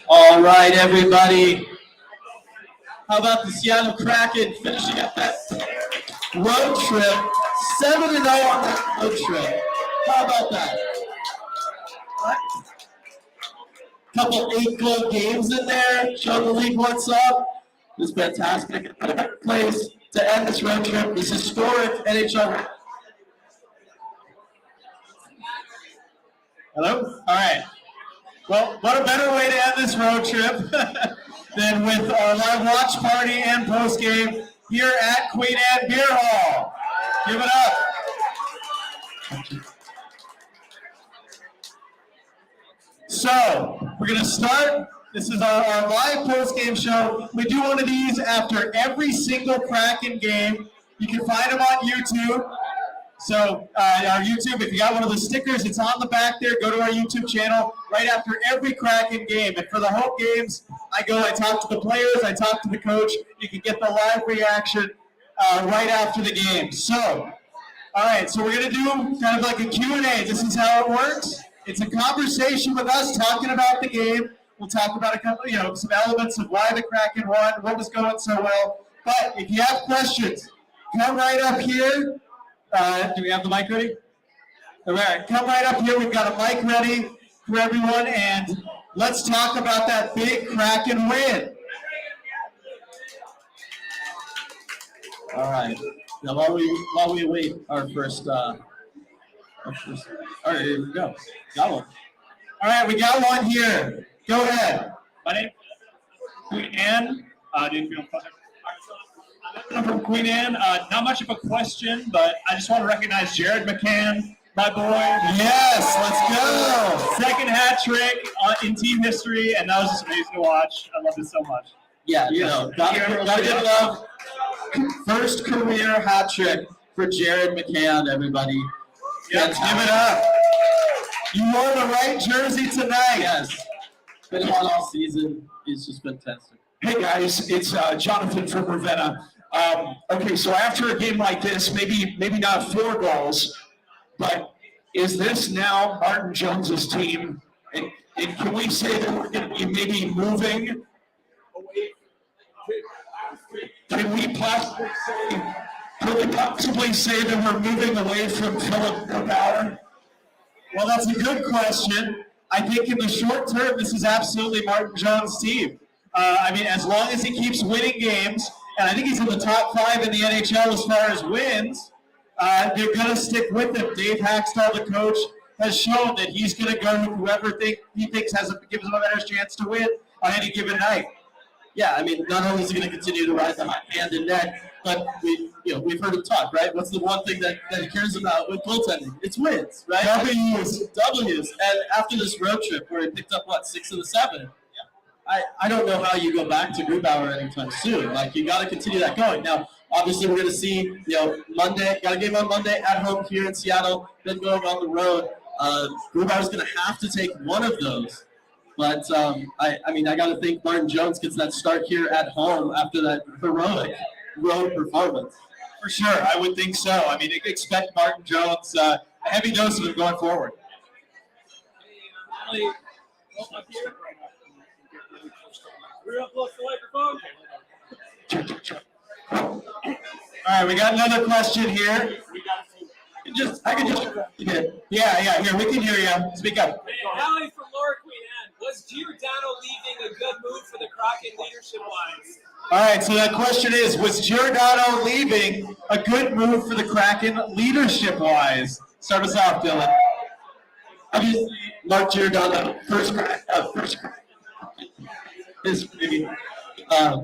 All right, everybody. How about the Seattle Kraken finishing up that road trip? 7-0 on that road trip. How about that? Couple 8-goal games in there. Show the league what's up. This is fantastic. Place to end this road trip. This historic NHL. Hello? All right. Well, what a better way to end this road trip than with our live watch party and postgame here at Queen Anne Beer Hall. Give it up. So, we're going to start. This is our live postgame show. We do one of these after every single Kraken game. You can find them on YouTube. So our YouTube, if you got one of the stickers, it's on the back there. Go to our YouTube channel right after every Kraken game. And for the home games, I talk to the players, I talk to the coach. You can get the live reaction right after the game. So, all right, so we're going to do kind of like a Q&A. This is how it works. It's a conversation with us talking about the game. We'll talk about a couple, some elements of why the Kraken won, what was going so well. But if you have questions, come right up here. Do we have the mic ready? All right, come right up here. We've got a mic ready for everyone, and let's talk about that big Kraken win. All right. Now, while we await our first, all right, here we go. Got one. All right, we got one here. Go ahead. My name is Queen Anne. Do you feel fun? I'm from Queen Anne. Not much of a question, but I just want to recognize Jared McCann, my boy. Yes, let's go. Second hat trick in team history, and that was just amazing to watch. I love it so much. Yeah, gotta give love. First career hat trick for Jared McCann, everybody. Let's give it up. You wore the right jersey tonight. Yes. Been on all season. It's just fantastic. Hey guys, it's Jonathan from Ravenna. Okay, so after a game like this, maybe not 4 goals, but is this now Martin Jones's team? And can we say that we're going to be maybe moving away? Can we possibly say that we're moving away from Philip Grubauer? Well, that's a good question. I think in the short term, this is absolutely Martin Jones' team. As long as he keeps winning games, and I think he's in the top 5 in the NHL as far as wins, they're going to stick with him. Dave Haxtell, the coach, has shown that he's going to go with whoever he thinks gives him a better chance to win on any given night. Yeah, not only is he going to continue to ride the hot hand and neck, but we've heard him talk, right? What's the one thing that he cares about with goaltending? It's wins, right? W's. And after this road trip where he picked up, 6 of the 7, I don't know how you go back to Grubauer anytime soon. You got to continue that going. Now, obviously, we're going to see, Monday, got a game on Monday at home here in Seattle, then going on the road. Grubauer's going to have to take one of those. But, I got to think Martin Jones gets that start here at home after that heroic road performance. For sure, I would think so. Expect Martin Jones, a heavy dose of him going forward. All right, we got another question here. Yeah, here, we can hear you. Speak up. Hey, Allie from Lower Queen Anne. Was Giordano leaving a good move for the Kraken leadership-wise? All right, so that question is, was Giordano leaving a good move for the Kraken leadership-wise? Start us off, Dylan. Obviously, Mark Giordano, first is maybe, I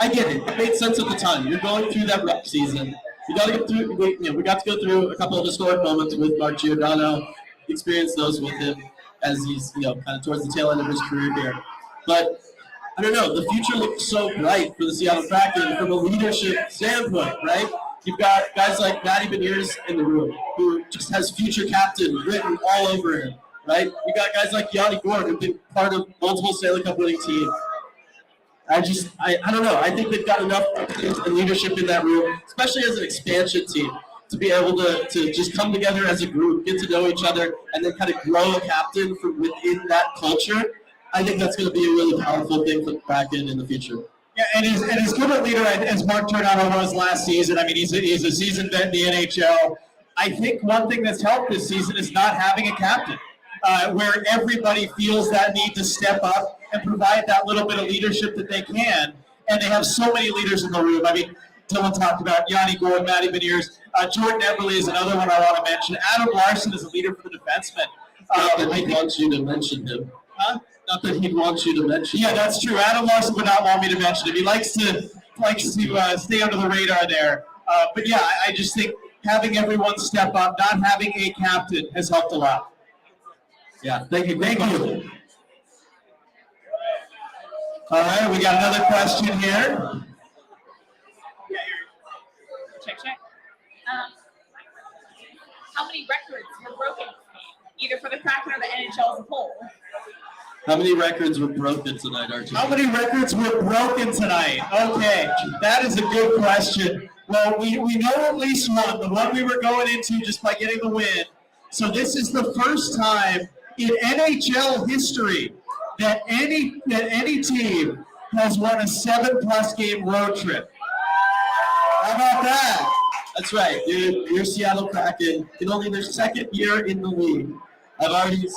get it. It made sense at the time. You're going through that rough season. We got to get through. We got to go through a couple of historic moments with Mark Giordano. Experience those with him as he's kind of towards the tail end of his career here. But I don't know, the future looks so bright for the Seattle Kraken from a leadership standpoint, right? You've got guys like Matty Beniers in the room, who just has future captain written all over him, right? You got guys like Yanni Gourde, who've been part of multiple Stanley Cup winning teams. I don't know. I think they've got enough and leadership in that room, especially as an expansion team, to be able to just come together as a group, get to know each other, and then kind of grow a captain from within that culture. I think that's going to be a really powerful thing for the Kraken in the future. Yeah, and as good a leader as Mark Tornado was last season, I mean, he's a seasoned vet in the NHL. I think one thing that's helped this season is not having a captain, where everybody feels that need to step up and provide that little bit of leadership that they can. And they have so many leaders in the room. I mean, Dylan talked about Yanni Gourde, Matty Beniers. Jordan Eberle is another one I want to mention. Adam Larson is a leader for the defensemen. Not that he wants you to mention him. Huh? Not that he'd want you to mention him. Yeah, that's true. Adam Larson would not want me to mention him. He likes to stay under the radar there. But yeah, I just think having everyone step up, not having a captain, has helped a lot. Yeah, thank you. All right, we got another question here. Check. How many records were broken, either for the Kraken or the NHL as a whole? How many records were broken tonight, Archie? How many records were broken tonight? Okay, that is a good question. Well, we know at least one, the one we were going into just by getting the win. So this is the first time in NHL history that any team has won a 7+ game road trip. How about that? That's right. Your Seattle Kraken, in only their second year in the league, have already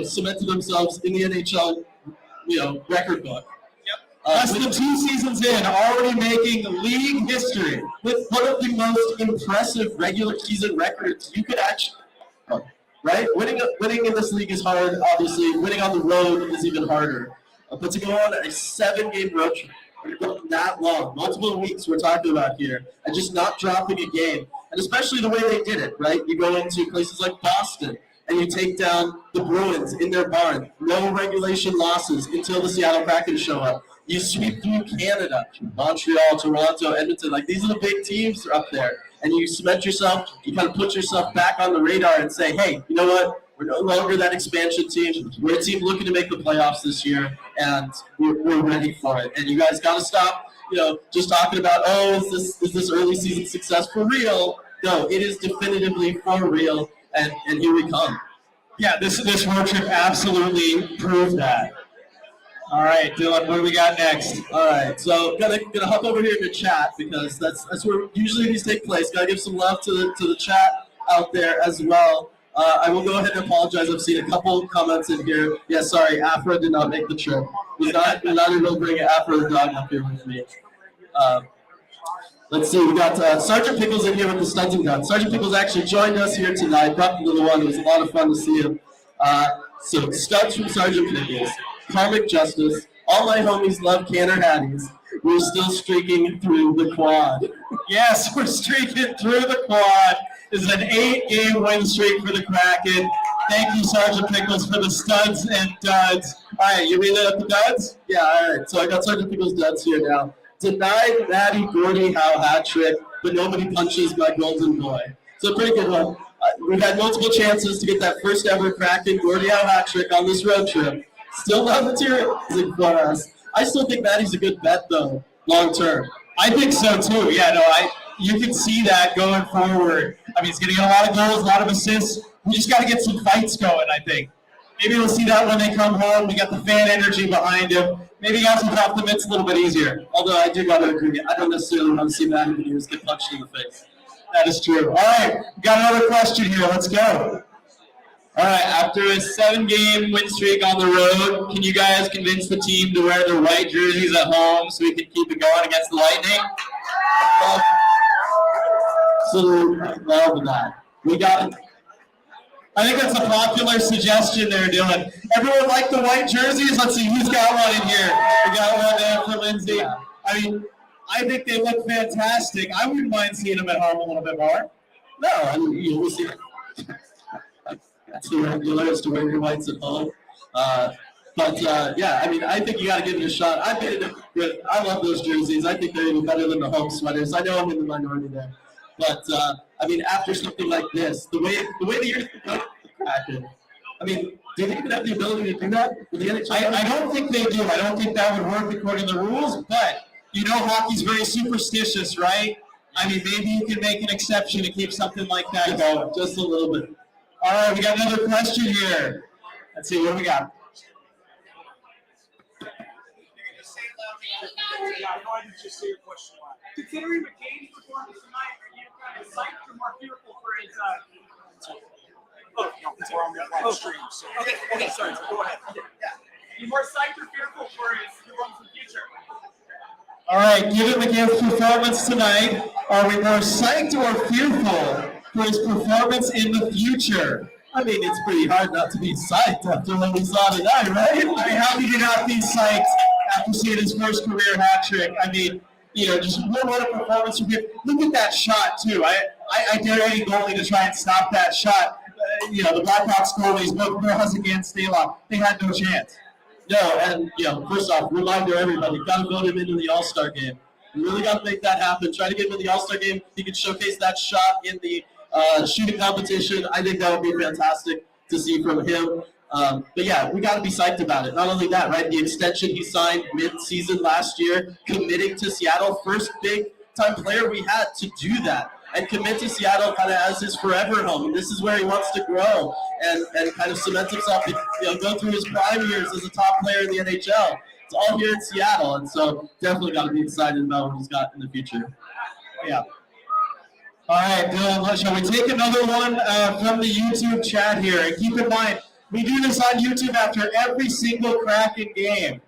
cemented themselves in the NHL record book. Less than 2 seasons in, already making league history. With one of the most impressive regular season records you could actually, right? Winning in this league is hard, obviously. Winning on the road is even harder. But to go on a 7-game road trip, that long, multiple weeks we're talking about here, and just not dropping a game, and especially the way they did it, right? You go into places like Boston, and you take down the Bruins in their barn. No regulation losses until the Seattle Kraken show up. You sweep through Canada, Montreal, Toronto, Edmonton. Like, these are the big teams up there. And you cement yourself, you kind of put yourself back on the radar and say, hey, you know what? We're no longer that expansion team. We're a team looking to make the playoffs this year, and we're ready for it. And you guys got to stop, just talking about, is this early season success for real? No, it is definitively for real, and here we come. Yeah, this road trip absolutely proved that. All right, Dylan, what do we got next? All right, so gonna hop over here to chat because that's where usually these take place. Gotta give some love to the chat out there as well. I will go ahead and apologize. I've seen a couple comments in here. Yeah, sorry, Afra did not make the trip. Was not able to bring Afra the dog up here with me. Let's see, we got Sergeant Pickles in here with the studs and guns. Sergeant Pickles actually joined us here tonight. Brought the little one. It was a lot of fun to see him. So studs from Sergeant Pickles, Karmic Justice. All my homies love Canner Hatties. We're still streaking through the quad. Yes, we're streaking through the quad. This is an 8-game win streak for the Kraken. Thank you, Sergeant Pickles, for the studs and duds. All right, you read up the duds? Yeah, all right. So I got Sergeant Pickles' duds here now. Denied Matty Gordie Howe hat trick, but nobody punches my golden boy. So a pretty good one. We've had multiple chances to get that first ever Kraken Gordie Howe hat trick on this road trip. Still not materializing for us. I still think Matty's a good bet, though, long term. I think so, too. Yeah, no, you can see that going forward. I mean, he's going to get a lot of goals, a lot of assists. We just got to get some fights going, I think. Maybe we'll see that when they come home. We got the fan energy behind him. Maybe he got to drop the mitts a little bit easier. Although I do got to agree, I don't necessarily want to see Matty Beniers get punched in the face. That is true. All right, we got another question here. Let's go. All right, after a 7-game win streak on the road, can you guys convince the team to wear their white jerseys at home so we can keep it going against the Lightning? Absolutely love that. We got it. I think that's a popular suggestion there, Dylan. Everyone like the white jerseys? Let's see who's got one in here. We got one there for Lindsay. Yeah. I mean, I think they look fantastic. I wouldn't mind seeing them at home a little bit more. No, I mean, we'll see. That's the regular is to wear your whites at home. But yeah, I mean, I think you got to give it a shot. I've been I love those jerseys. I think they're even better than the home sweaters. I know I'm in the minority there, but I mean, after something like this, the way the year's been going, I mean, do they even have the ability to do that with the NHL? I don't think they do. I don't think that would work according to the rules, but you know hockey's very superstitious, right? I mean, maybe you can make an exception to keep something like that going. Just a little bit. All right, we got another question here. Let's see, what do we got? Considering McCann's performance tonight, are you kind of psyched or more fearful for his? We're on the live stream. So. Okay, sorry. Go ahead. Yeah. You more psyched or fearful for his performance in the future? All right, given McCann's performance tonight, are we more psyched or fearful for his performance in the future? I mean, it's pretty hard not to be psyched after what we saw tonight, right? I mean, how could you not be psyched after seeing his first career hat trick? I mean, you know, just what a performance from him. Look at that shot, too. I dare any goalie to try and stop that shot. You know, the Blackhawks goalies, both Mascot and Stalock, they had no chance. No, and, you know, first off, reminder everybody, got to vote him into the All-Star game. You really got to make that happen. Try to get him in the All-Star game. He can showcase that shot in the shooting competition. I think that would be fantastic to see from him. But yeah, we got to be psyched about it. Not only that, right? The extension he signed mid-season last year, committing to Seattle, first big-time player we had to do that. And commit to Seattle kind of as his forever home. And this is where he wants to grow and kind of cement himself, go through his prime years as a top player in the NHL. It's all here in Seattle, and so definitely got to be excited about what he's got in the future. Yeah. All right, Dylan, shall we take another one from the YouTube chat here? And keep in mind, we do this on YouTube after every single Kraken game.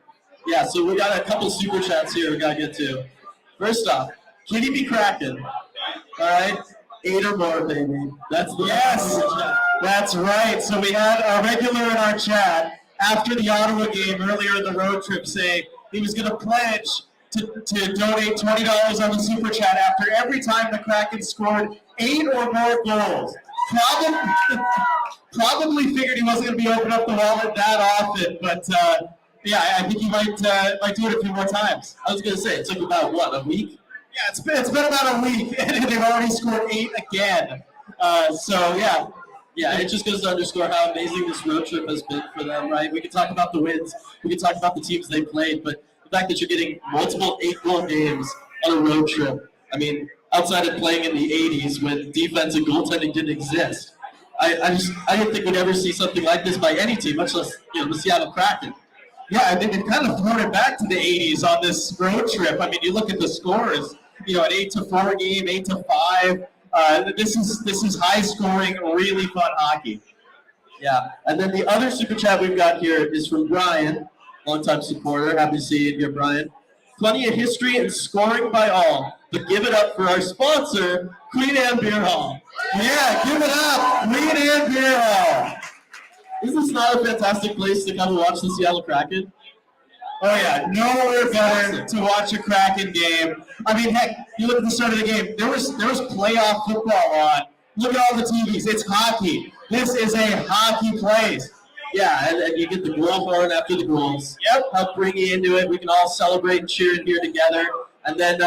Yeah, so we got a couple super chats here we got to get to. First off, can he be Kraken? All right, 8 or more, baby. That's the That's right. So we had a regular in our chat after the Ottawa game earlier in the road trip say he was going to pledge to donate $20 on the super chat after every time the Kraken scored 8 or more goals. Probably figured he wasn't going to be opening up the wallet that often, but yeah, I think he might do it a few more times. I was going to say, it took about, what, a week? Yeah, it's been about a week, and they've already scored 8 again. So, yeah. Yeah, it just goes to underscore how amazing this road trip has been for them, right? We can talk about the wins. We can talk about the teams they played, but the fact that you're getting multiple 8-goal games on a road trip, I mean, outside of playing in the 80s when defense and goaltending didn't exist, I didn't think we'd ever see something like this by any team, much less, the Seattle Kraken. Yeah, I think it kind of thrown it back to the 80s on this road trip. I mean, you look at the scores, an 8-4 game, 8-5. This is high scoring, really fun hockey. Yeah, and then the other super chat we've got here is from Brian, longtime supporter. Happy to see you here, Brian. Plenty of history and scoring by all, but give it up for our sponsor, Queen Anne Beer Hall. Yeah, give it up, Queen Anne Beer Hall. Is this not a fantastic place to come and watch the Seattle Kraken? Oh yeah, nowhere better to watch a Kraken game. I mean, heck, you look at the start of the game. There was playoff football on. Look at all the TVs. It's hockey. This is a hockey place. Yeah, and you get the goal horn after the goals. Yep. Help bring you into it. We can all celebrate and cheer in here together. And then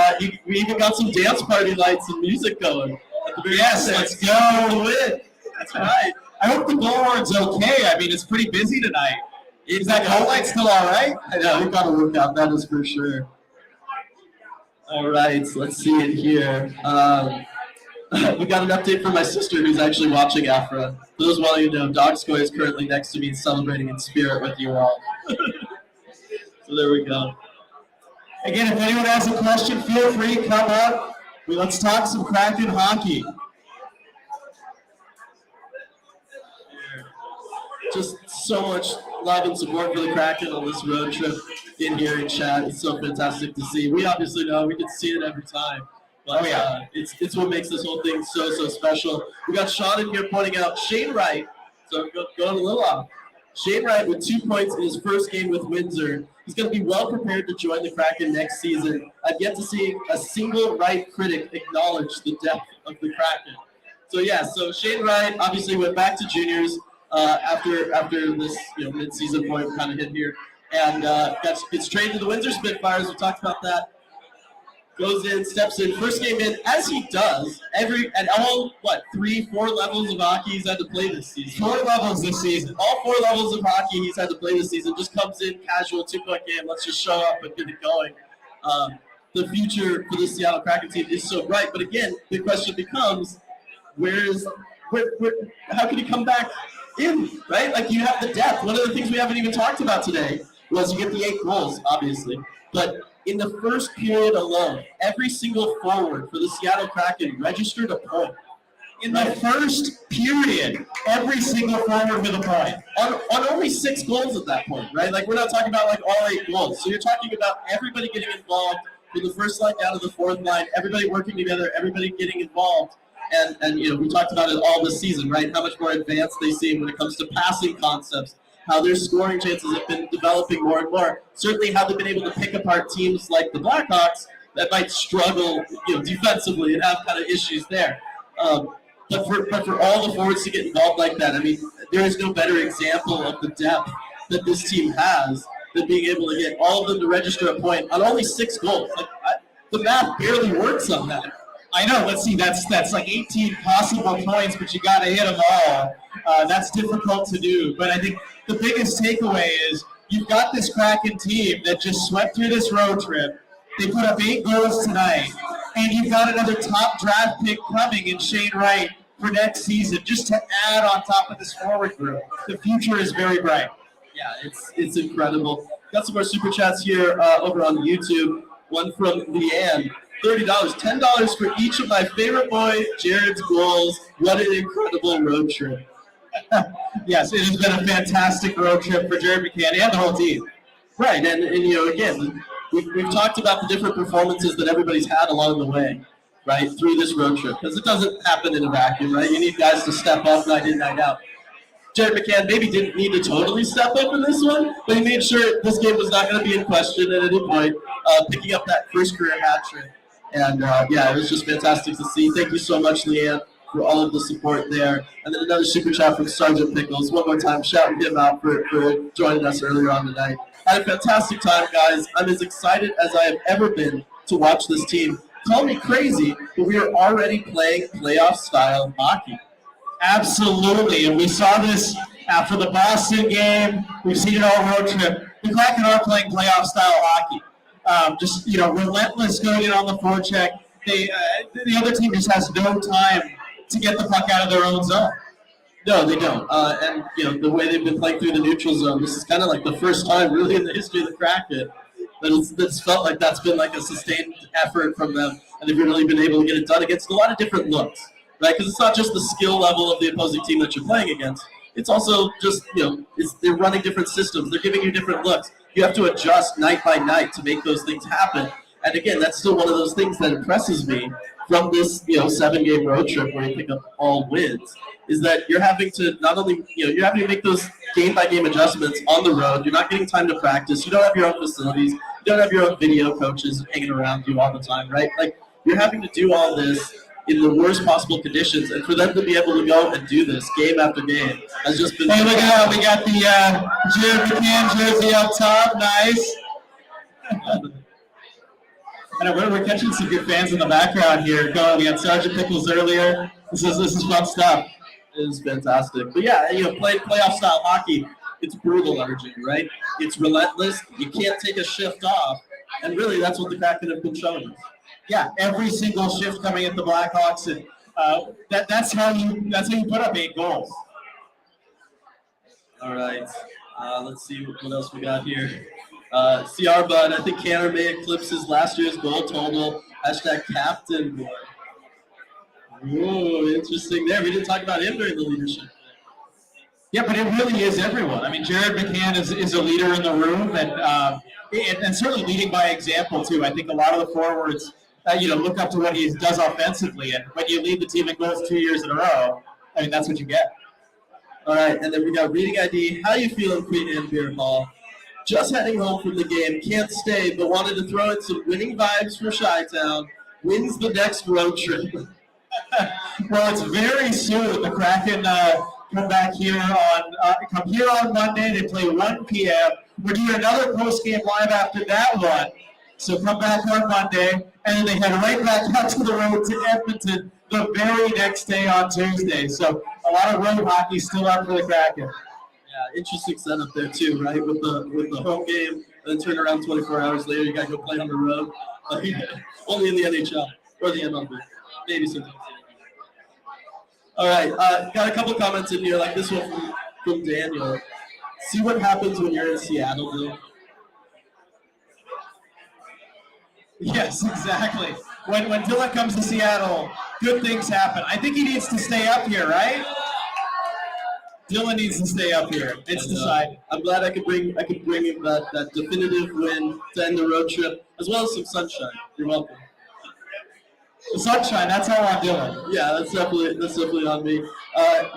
we even got some dance party lights and music going. Yes, let's go. That's right. I hope the goal horn's okay. I mean, it's pretty busy tonight. Is that goal light still all right? I know, we've got to work out, that is for sure. All right, so let's see it here. We got an update from my sister who's actually watching Afra. For those of you know, Daccord is currently next to me celebrating in spirit with you all. So there we go. Again, if anyone has a question, feel free, come up. Let's talk some Kraken hockey. Just so much love and support for the Kraken on this road trip in here in chat. It's so fantastic to see. We obviously know we get to see it every time. But it's what makes this whole thing so special. We got Sean in here pointing out Shane Wright. So going a little off. Shane Wright with 2 points in his first game with Windsor. He's going to be well prepared to join the Kraken next season. I've yet to see a single Wright critic acknowledge the depth of the Kraken. So yeah, so Shane Wright obviously went back to juniors. after this mid-season point kind of hit here, and gets traded to the Windsor Spitfires. We talked about that. Goes in, steps in, first game in, as he does, at all, 3-4 levels of hockey he's had to play this season. 4 levels this season. All 4 levels of hockey he's had to play this season. Just comes in, casual, 2-point game, let's just show up and get it going. The future for the Seattle Kraken team is so bright, but again, the question becomes, how can he come back in, right? Like, you have the depth. One of the things we haven't even talked about today was you get the 8 goals, obviously, but in the first period alone, every single forward for the Seattle Kraken registered a point. In the first period, every single forward with a point. On only 6 goals at that point, right? Like, we're not talking about, like, all 8 goals. So you're talking about everybody getting involved from the first line down to the fourth line, everybody working together, everybody getting involved. And we talked about it all this season, right? How much more advanced they seem when it comes to passing concepts, how their scoring chances have been developing more and more. Certainly how they've been able to pick apart teams like the Blackhawks that might struggle, defensively and have kind of issues there. But for all the forwards to get involved like that, I mean, there is no better example of the depth that this team has than being able to get all of them to register a point on only 6 goals. Like, the math barely works on that. I know. Let's see. That's like 18 possible points, but you got to hit them all. That's difficult to do. But I think the biggest takeaway is you've got this Kraken team that just swept through this road trip. They put up 8 goals tonight, and you've got another top draft pick coming in Shane Wright for next season, just to add on top of this forward group. The future is very bright. Yeah, it's incredible. Got some more super chats here over on YouTube. One from Leanne. $30, $10 for each of my favorite boy, Jared's goals. What an incredible road trip. Yes, it has been a fantastic road trip for Jared McCann and the whole team. Right, and again, we've talked about the different performances that everybody's had along the way, right, through this road trip, because it doesn't happen in a vacuum, right? You need guys to step up night in, night out. Jared McCann maybe didn't need to totally step up in this one, but he made sure this game was not going to be in question at any point, picking up that first career hat trick. And, it was just fantastic to see. Thank you so much, Leanne, for all of the support there. And then another super chat from Sergeant Pickles. One more time, shouting him out for joining us earlier on tonight. Had a fantastic time, guys. I'm as excited as I have ever been to watch this team. Call me crazy, but we are already playing playoff-style hockey. Absolutely, and we saw this after the Boston game. We've seen it all road trip. The Kraken are playing playoff-style hockey. Relentless going in on the forecheck. The other team just has no time to get the puck out of their own zone. No, they don't. The way they've been playing through the neutral zone, this is kind of like the first time really in the history of the Kraken that's felt like that's been like a sustained effort from them, and they've really been able to get it done against a lot of different looks, right? Because it's not just the skill level of the opposing team that you're playing against. It's also just, they're running different systems. They're giving you different looks. You have to adjust night by night to make those things happen. And again, that's still one of those things that impresses me from this, 7-game road trip where you pick up all wins, is that you're having to not only, you're having to make those game-by-game adjustments on the road. You're not getting time to practice. You don't have your own facilities. You don't have your own video coaches hanging around you all the time, right? Like, you're having to do all this in the worst possible conditions, and for them to be able to go and do this game after game has just been. Hey, look at that! We got the Jared McCann jersey up top. Nice. I know we're catching some good fans in the background here. We had Sergeant Pickles earlier. This is fun stuff. It is fantastic. But yeah, playing playoff style hockey, it's brutal energy, right? It's relentless. You can't take a shift off, and really, that's what the Kraken have been showing us. Yeah, every single shift coming at the Blackhawks, and that's how you put up 8 goals. All right, let's see what else we got here. CR Bud, I think Canner may eclipse his last year's goal total. #captain boy. Ooh, interesting there. We didn't talk about him during the leadership. Yeah, but it really is everyone. I mean, Jared McCann is a leader in the room, and certainly leading by example too. I think a lot of the forwards. Look up to what he does offensively, and when you lead the team in goals 2 years in a row, I mean, that's what you get. All right, and then we got Reading ID. How you feeling, Queen Anne Beer Hall? Just heading home from the game. Can't stay, but wanted to throw in some winning vibes for Chi-Town. Wins the next road trip. Well, it's very soon. The Kraken come back here on Monday. They play 1 p.m. We're doing another post-game live after that one. So come back on Monday, and then they head right back out to the road to Edmonton the very next day on Tuesday. So a lot of road hockey still up for the Kraken. Yeah, interesting setup there too, right? With the home game, and then turn around 24 hours later, you got to go play on the road. Only in the NHL or the MLB, maybe sometimes. All right, got a couple comments in here, like this one from Daniel. See what happens when you're in Seattle, Bill? Yes, exactly. When Dylan comes to Seattle, good things happen. I think he needs to stay up here, right? Dylan needs to stay up here. It's decided. I'm glad I could bring him that definitive win to end the road trip, as well as some sunshine. You're welcome. The sunshine, that's all on Dylan. Yeah, that's definitely on me.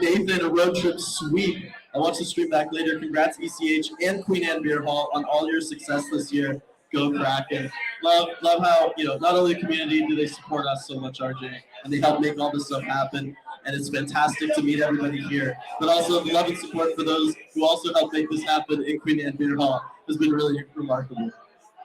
Nathan, a road trip sweep. I watched the stream back later. Congrats, ECH and Queen Anne Beer Hall, on all your success this year. Go Kraken. Love how, not only the community do they support us so much, RJ, and they help make all this stuff happen. And it's fantastic to meet everybody here. But also the love and support for those who also help make this happen in Queen Anne Beer Hall has been really remarkable.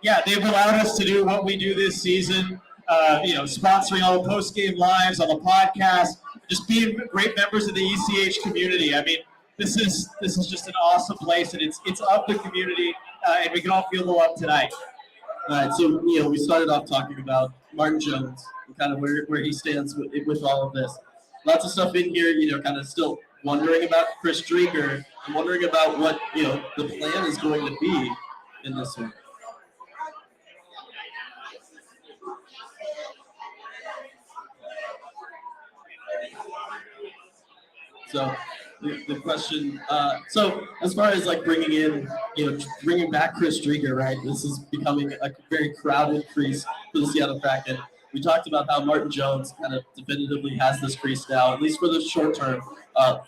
Yeah, they've allowed us to do what we do this season. Sponsoring all the post-game lives on the podcast, just being great members of the ECH community. I mean, this is just an awesome place, and it's of the community, and we can all feel the love tonight. All right, so we started off talking about Martin Jones and kind of where he stands with all of this. Lots of stuff in here, kind of still wondering about Chris Drieger and wondering about what the plan is going to be in this one. So the question, so as far as like bringing back Chris Drieger, right? This is becoming a very crowded crease for the Seattle Kraken. We talked about how Martin Jones kind of definitively has this crease now, at least for the short-term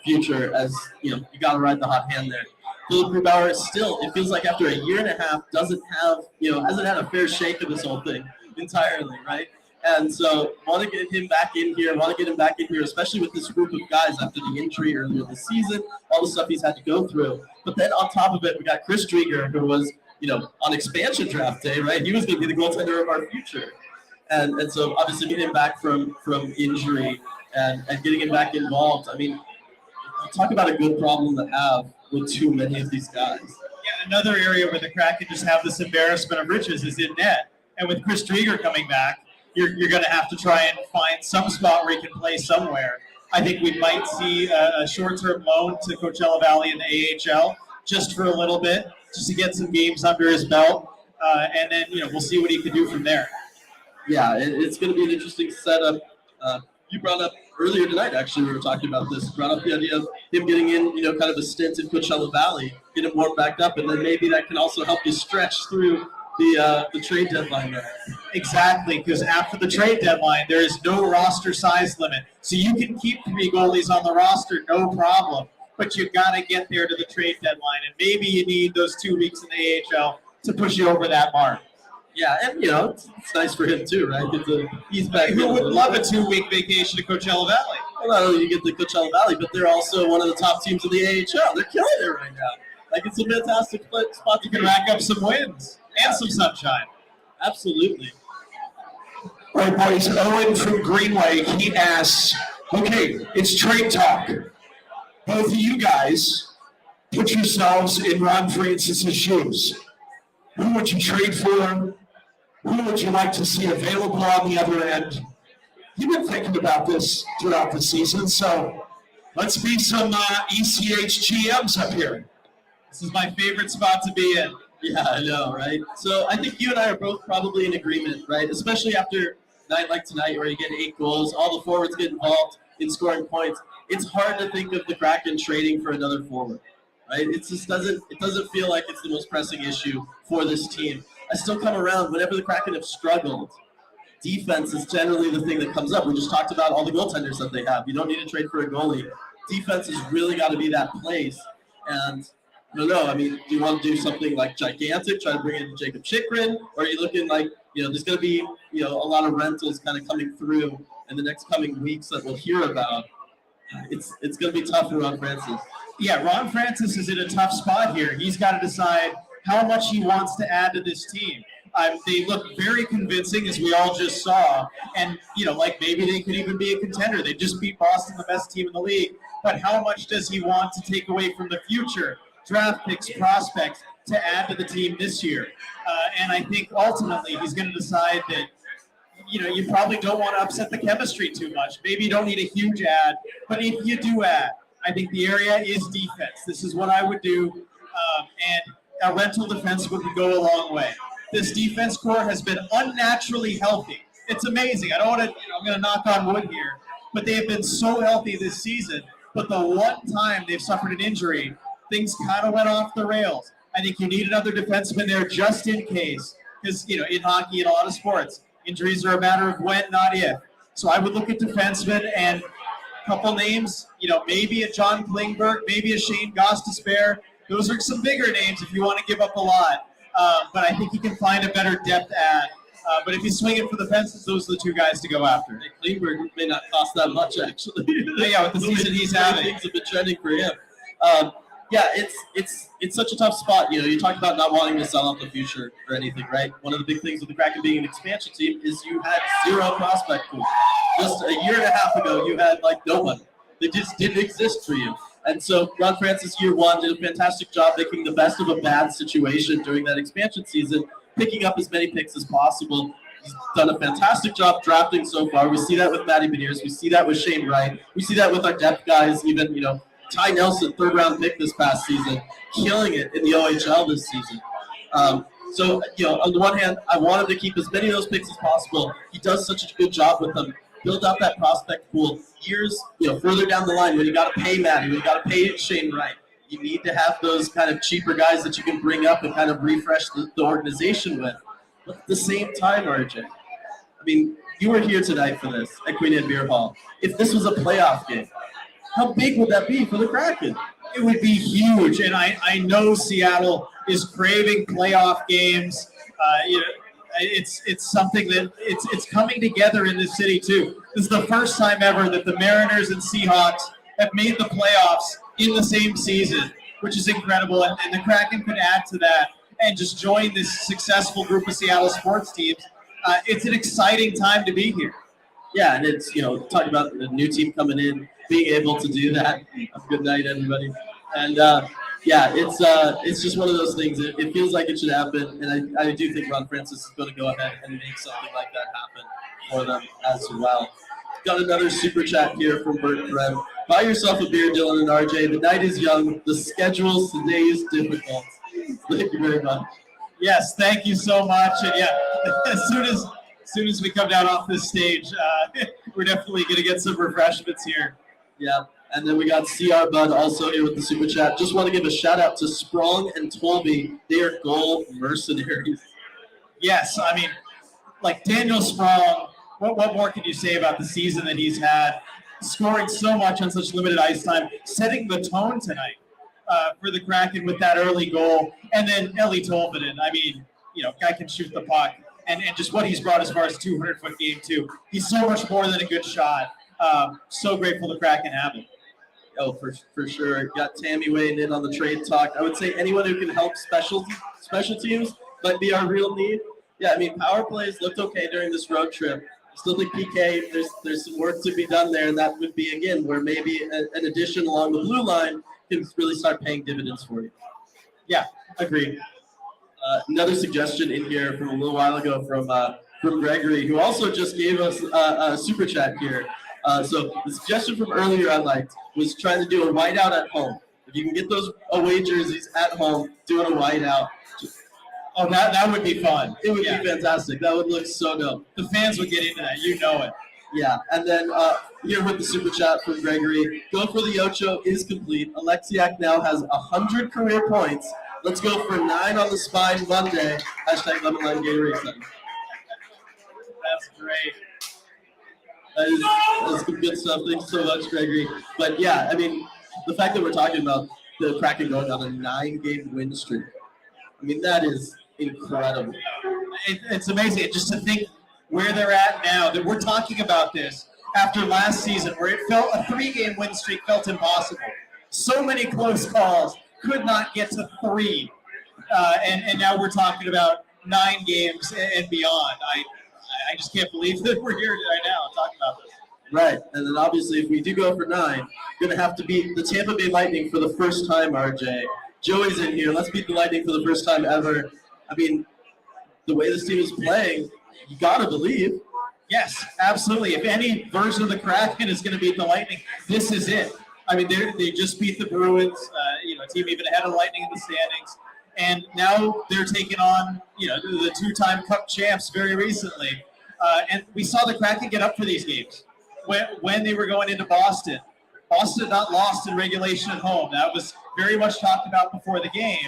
future, as you got to ride the hot hand there. Philip Grubauer still, it feels like after a year and a half, hasn't had a fair shake of this whole thing entirely, right? And so want to get him back in here, especially with this group of guys after the injury earlier this season, all the stuff he's had to go through. But then on top of it, we got Chris Drieger, who was, on expansion draft day, right? He was going to be the goaltender of our future. And so obviously getting him back from injury and getting him back involved, I mean, talk about a good problem to have with too many of these guys. Yeah, another area where the Kraken just have this embarrassment of riches is in net. And with Chris Drieger coming back, you're going to have to try and find some spot where he can play somewhere. I think we might see a short-term loan to Coachella Valley in the AHL just for a little bit, just to get some games under his belt. And then, we'll see what he can do from there. Yeah, it's going to be an interesting setup. You brought up earlier tonight, actually, we were talking about this, brought up the idea of him getting in, kind of a stint in Coachella Valley, get him warmed back up, and then maybe that can also help you stretch through the trade deadline there. Exactly, because after the trade deadline, there is no roster size limit. So you can keep 3 goalies on the roster, no problem, but you've got to get there to the trade deadline, and maybe you need those 2 weeks in the AHL to push you over that mark. Yeah, and it's nice for him too, right? He's back. Who would love a 2-week vacation to Coachella Valley? Well, not only you get the Coachella Valley, but they're also one of the top teams in the AHL. They're killing it right now. Like, it's a fantastic spot. You can rack up some wins and some sunshine. Absolutely. All right, boys. Owen from Green Lake, he asks, okay, it's trade talk. Both of you guys, put yourselves in Ron Francis's shoes. Who would you trade for? Who would you like to see available on the other end? You've been thinking about this throughout the season, so let's be some ECH GMs up here. This is my favorite spot to be in. Yeah, I know, right? So I think you and I are both probably in agreement, right? Especially after a night like tonight where you get 8 goals, all the forwards get involved in scoring points. It's hard to think of the Kraken trading for another forward, right? It just doesn't feel like it's the most pressing issue for this team. I still come around whenever the Kraken have struggled. Defense is generally the thing that comes up. We just talked about all the goaltenders that they have. You don't need to trade for a goalie. Defense has really got to be that place. And I don't know. I mean, do you want to do something like gigantic, try to bring in Jacob Chikrin, or are you looking like, there's going to be, a lot of rentals kind of coming through in the next coming weeks that we'll hear about. It's going to be tough for Ron Francis. Yeah, Ron Francis is in a tough spot here. He's got to decide how much he wants to add to this team. They look very convincing, as we all just saw, and like maybe they could even be a contender. They just beat Boston, the best team in the league. But how much does he want to take away from the future draft picks, prospects to add to the team this year? And I think ultimately he's going to decide that you probably don't want to upset the chemistry too much. Maybe you don't need a huge ad, but if you do add, I think the area is defense. This is what I would do, and a rental defense would go a long way. This defense core has been unnaturally healthy. It's amazing. I don't want to. I'm going to knock on wood here, but they have been so healthy this season. But the one time they've suffered an injury, things kind of went off the rails. I think you need another defenseman there just in case, because in hockey and a lot of sports, injuries are a matter of when, not if. So I would look at defensemen and a couple names. Maybe a John Klingberg, maybe a Shane Gostisbehere. Those are some bigger names if you want to give up a lot. But I think you can find a better depth ad. But if you swing it for the fences, those are the two guys to go after. Klingberg may not cost that much, actually. Yeah, with the season he's having. Things have been trending for him. Yeah, it's such a tough spot. You talk about not wanting to sell out the future or anything, right? One of the big things with the Kraken being an expansion team is you had zero prospect pool. Just a year and a half ago, you had nobody. They just didn't exist for you. And so Ron Francis, year one, did a fantastic job making the best of a bad situation during that expansion season, picking up as many picks as possible. He's done a fantastic job drafting so far. We see that with Matty Beniers. We see that with Shane Wright. We see that with our depth guys, even, Ty Nelson, third-round pick this past season, killing it in the OHL this season. So, on the one hand, I want him to keep as many of those picks as possible. He does such a good job with them. Build out that prospect pool years, further down the line when you got to pay Matty, when you got to pay Shane Wright. You need to have those kind of cheaper guys that you can bring up and kind of refresh the organization with. But at the same time, RJ, I mean, you were here tonight for this at Queen Anne Beer Hall. If this was a playoff game, how big would that be for the Kraken? It would be huge, and I know Seattle is craving playoff games. It's something that it's coming together in this city too. This is the first time ever that the Mariners and Seahawks have made the playoffs in the same season, which is incredible. And the Kraken could add to that and just join this successful group of Seattle sports teams. It's an exciting time to be here. Yeah, and it's talking about the new team coming in, being able to do that. Good night, everybody. And it's just one of those things. It feels like it should happen, and I do think Ron Francis is going to go ahead and make something like that happen for them as well. Got another super chat here from Bert Krem. Buy yourself a beer, Dylan and RJ. The night is young. The schedule today is difficult. Thank you very much. Yes, thank you so much. And yeah, as soon as we come down off this stage, we're definitely going to get some refreshments here. Yeah. And then we got CR Bud also here with the super chat. Just want to give a shout out to Sprong and Tolby. They are goal mercenaries. Yes, I mean, Daniel Sprong, what more can you say about the season that he's had? Scoring so much on such limited ice time, setting the tone tonight for the Kraken with that early goal. And then Ellie Tolvanen, I mean, guy can shoot the puck. And just what he's brought as far as 200-foot game too. He's so much more than a good shot. So grateful the Kraken have him. Oh, for sure. Got Tammy weighing in on the trade talk. I would say anyone who can help special teams might be our real need. Yeah, I mean, power plays looked okay during this road trip. I still think PK, there's some work to be done there, and that would be, again, where maybe an addition along the blue line can really start paying dividends for you. Yeah, agreed. Another suggestion in here from a little while ago from Gregory, who also just gave us a super chat here. So the suggestion from earlier I liked was trying to do a whiteout at home. If you can get those away jerseys at home, doing a whiteout. Oh, that would be fun. It would be fantastic. That would look so dope. The fans would get into that. You know it. Yeah, and then here with the super chat from Gregory, go for the Ocho is complete. Alexiak now has 100 career points. Let's go for 9 on the spine Monday. Hashtag Lemon Lime Gatorade Center. That's great. That's some good stuff. Thanks so much, Gregory. But yeah, I mean, the fact that we're talking about the Kraken going on a 9-game win streak, I mean, that is incredible. It's amazing just to think where they're at now, that we're talking about this after last season where it felt a 3-game win streak felt impossible. So many close calls, could not get to 3. And now we're talking about 9 games and beyond. I just can't believe that we're here right now talking about this. Right, and then obviously if we do go for 9, going to have to beat the Tampa Bay Lightning for the first time, RJ. Joey's in here. Let's beat the Lightning for the first time ever. I mean, the way this team is playing, you got to believe. Yes, absolutely. If any version of the Kraken is going to beat the Lightning, this is it. I mean, they just beat the Bruins, a team even ahead of the Lightning in the standings. And now they're taking on, the 2-time Cup champs very recently. And we saw the Kraken get up for these games when they were going into Boston. Boston had not lost in regulation at home. That was very much talked about before the game.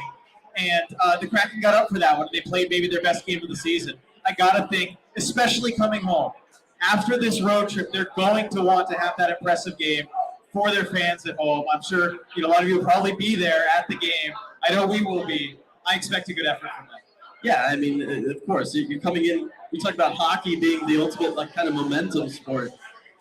And the Kraken got up for that one. They played maybe their best game of the season. I got to think, especially coming home, after this road trip, they're going to want to have that impressive game for their fans at home. I'm sure a lot of you will probably be there at the game. I know we will be. I expect a good effort from them. Yeah, I mean, of course, you're coming in. We talk about hockey being the ultimate kind of momentum sport.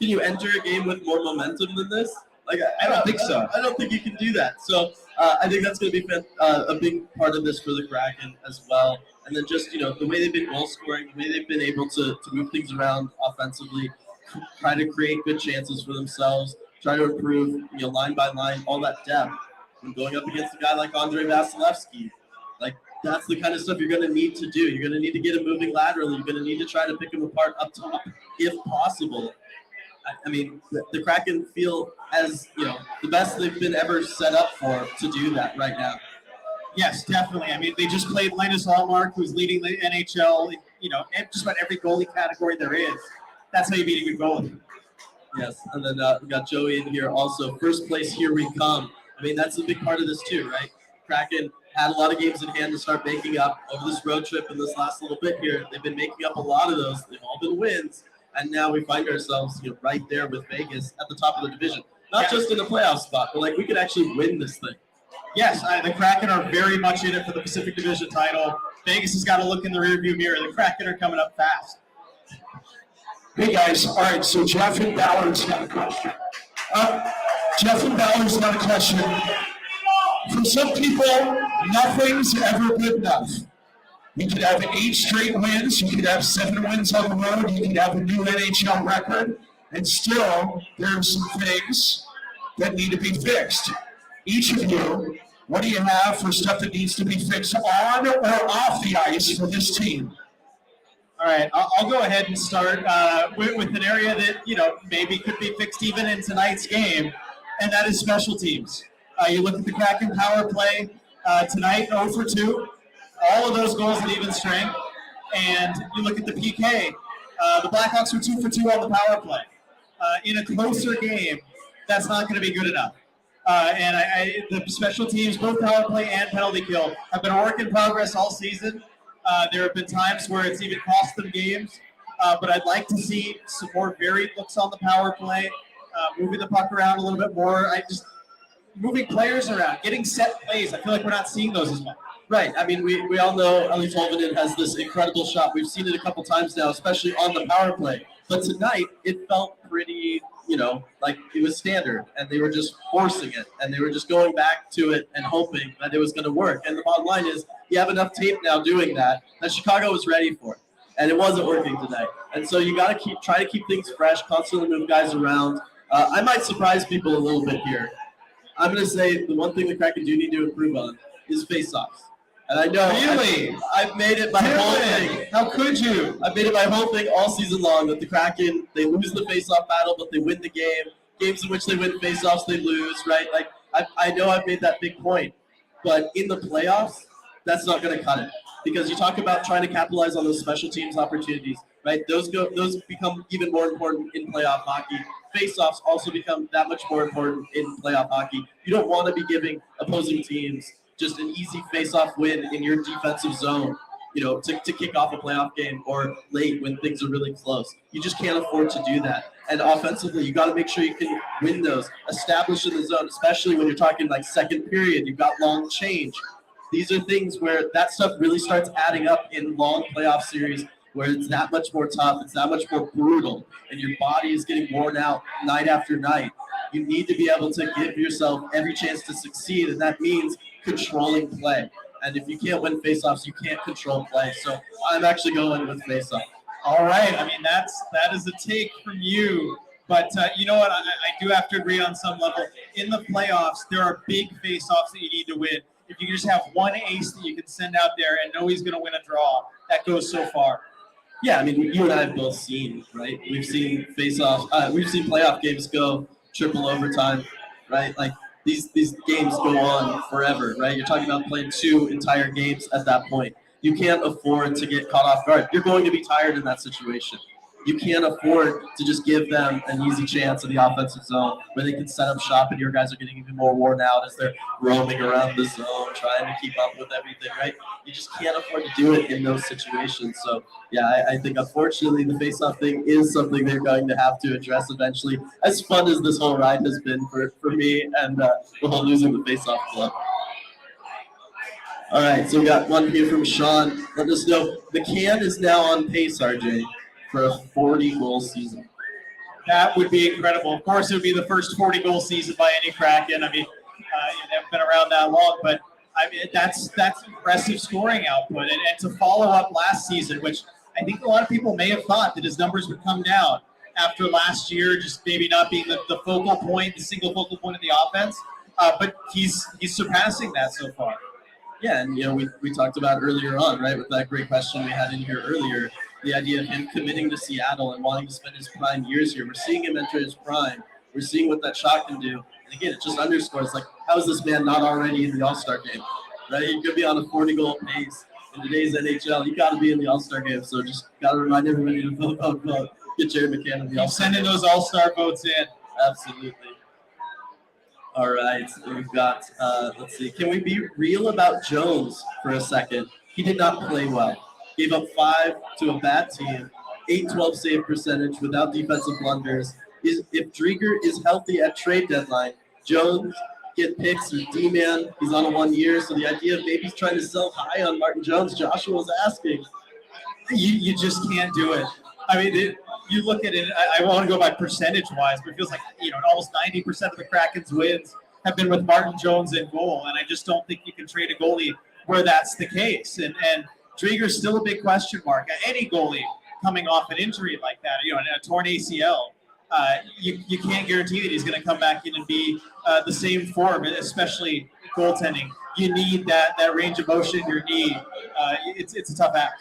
Can you enter a game with more momentum than this? I don't think so. I don't think you can do that. So I think that's going to be a big part of this for the Kraken as well. And then just, the way they've been goal scoring, the way they've been able to move things around offensively, try to create good chances for themselves, try to improve, line by line, all that depth. And going up against a guy like Andrei Vasilevsky, that's the kind of stuff you're going to need to do. You're going to need to get him moving laterally. You're going to need to try to pick him apart up top if possible. I mean, the Kraken feel as, the best they've been ever set up for to do that right now. Yes, definitely. I mean, they just played Linus Hallmark, who's leading the NHL, just about every goalie category there is. That's how you beat a good goalie. Yes, and then we got Joey in here also. First place, here we come. I mean, that's a big part of this too, right? Kraken had a lot of games in hand to start making up over this road trip and this last little bit here. They've been making up a lot of those. They've all been wins. And now we find ourselves right there with Vegas at the top of the division. Not just in the playoff spot, but we could actually win this thing. Yes, the Kraken are very much in it for the Pacific Division title. Vegas has got to look in the rearview mirror. The Kraken are coming up fast. Hey guys, all right, so Jeff and Ballard's got a question. For some people, nothing's ever good enough. You could have 8 straight wins, you could have 7 wins on the road, you could have a new NHL record, and still there are some things that need to be fixed. Each of you, what do you have for stuff that needs to be fixed on or off the ice for this team? All right, I'll go ahead and start with an area that, maybe could be fixed even in tonight's game, and that is special teams. You look at the Kraken power play tonight, 0 for 2. All of those goals at even strength. And you look at the PK. The Blackhawks were 2 for 2 on the power play. In a closer game, that's not going to be good enough. And the special teams, both power play and penalty kill, have been a work in progress all season. There have been times where it's even cost them games. But I'd like to see some more varied looks on the power play, moving the puck around a little bit more. Moving players around, getting set plays. I feel like we're not seeing those as much. Right. I mean, we all know Ellie Tolvanen has this incredible shot. We've seen it a couple times now, especially on the power play. But tonight, it felt pretty, like it was standard. And they were just forcing it. And they were just going back to it and hoping that it was going to work. And the bottom line is, you have enough tape now doing that Chicago was ready for it. And it wasn't working tonight. And so you got to try to keep things fresh, constantly move guys around. I might surprise people a little bit here. I'm going to say the one thing the Kraken do need to improve on is face-offs. And I know I've made it my whole thing. How could you? I've made it my whole thing all season long that the Kraken, they lose the face-off battle, but they win the game. Games in which they win face-offs, they lose, right? I know I've made that big point. But in the playoffs, that's not going to cut it. Because you talk about trying to capitalize on those special teams opportunities, right? Those become even more important in playoff hockey. Face-offs also become that much more important in playoff hockey. You don't want to be giving opposing teams just an easy face-off win in your defensive zone, to kick off a playoff game or late when things are really close. You just can't afford to do that. And offensively, you got to make sure you can win those, establish in the zone, especially when you're talking second period. You've got long change. These are things where that stuff really starts adding up in long playoff series where it's that much more tough, it's that much more brutal, and your body is getting worn out night after night. You need to be able to give yourself every chance to succeed, and that means controlling play. And if you can't win faceoffs, you can't control play. So I'm actually going with faceoff. All right. I mean, that is a take from you. But you know what? I do have to agree on some level. In the playoffs, there are big face-offs that you need to win. If you can just have one ace that you can send out there and know he's going to win a draw, that goes so far. Yeah, I mean, you and I have both seen, right? We've seen face-offs. We've seen playoff games go triple overtime, right? Like these games go on forever, right? You're talking about playing 2 entire games at that point. You can't afford to get caught off guard. You're going to be tired in that situation. You can't afford to just give them an easy chance in the offensive zone where they can set up shop and your guys are getting even more worn out as they're roaming around the zone, trying to keep up with everything, right? You just can't afford to do it in those situations. So, yeah, I think unfortunately the face-off thing is something they're going to have to address eventually. As fun as this whole ride has been for me and the whole losing the face-off club. All right, so we got one here from Sean. Let us know, McCann is now on pace, RJ, for a 40-goal season. That would be incredible. Of course, it would be the first 40-goal season by any Kraken. I mean, they haven't been around that long, but I mean that's impressive scoring output. And to follow up last season, which I think a lot of people may have thought that his numbers would come down after last year, just maybe not being the focal point, the single focal point of the offense. But he's surpassing that so far. Yeah, and we talked about earlier on, right, with that great question we had in here earlier, the idea of him committing to Seattle and wanting to spend his prime years here. We're seeing him enter his prime. We're seeing what that shot can do. And again, it just underscores, like, how is this man not already in the All-Star game, right? He could be on a 40-goal pace. In today's NHL, you got to be in the All-Star game. So just got to remind everybody to vote. Get Jared McCann in the All-Star game. Sending those All-Star votes in. Absolutely. All right, we've got, let's see, can we be real about Jones for a second? He did not play well. Gave up 5 to a bad team, 8-12 save percentage without defensive blunders. If Drieger is healthy at trade deadline, Jones get picks or D-man. He's on a 1 year, so the idea of maybe he's trying to sell high on Martin Jones, Joshua was asking. You just can't do it. I mean, you look at it, I want to go by percentage-wise, but it feels like, almost 90% of the Kraken's wins have been with Martin Jones in goal, and I just don't think you can trade a goalie where that's the case. And Drieger's still a big question mark. Any goalie coming off an injury like that, a torn ACL, you can't guarantee that he's going to come back in and be the same form, especially goaltending. You need that range of motion in your knee. It's a tough act.